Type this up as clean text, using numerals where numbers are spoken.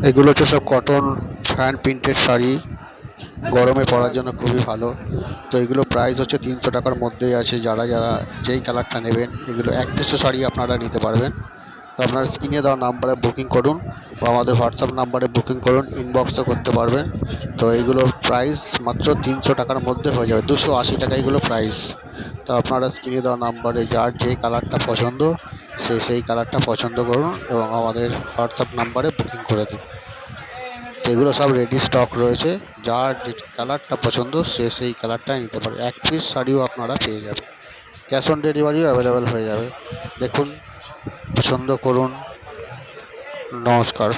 এগুলো হচ্ছে সব কটন হ্যান্ড প্রিন্টেড শাড়ি, গরমে পরার জন্য খুবই ভালো। তো এগুলো প্রাইস হচ্ছে 300 টাকার মধ্যেই আছে। যারা যারা যেই কালারটা নেবেন, এগুলো এক পিসও শাড়ি আপনারা নিতে পারবেন। তো আপনার স্ক্রিনে দেওয়া নাম্বারে বুকিং করুন বা আমাদের হোয়াটসঅ্যাপ নাম্বারে বুকিং করুন, ইনবক্সও করতে পারবেন। তো এইগুলো প্রাইস মাত্র 300 টাকার মধ্যে হয়ে যাবে, 280 টাকা এগুলো প্রাইস। তো আপনারা স্ক্রিনে দেওয়া নাম্বারে যার যেই কালারটা পছন্দ সে সেই কালারটা পছন্দ করুন এবং আমাদের হোয়াটসঅ্যাপ নাম্বারে বুকিং করে দিন। তো এগুলো সব রেডি স্টক রয়েছে, যার যে কালারটা পছন্দ সে সেই কালারটাই নিতে পারে। এক পিস শাড়িও আপনারা পেয়ে যাবেন, ক্যাশ অন ডেলিভারিও অ্যাভেলেবেল হয়ে যাবে। দেখুন, পছন্দ করুন। নমস্কার।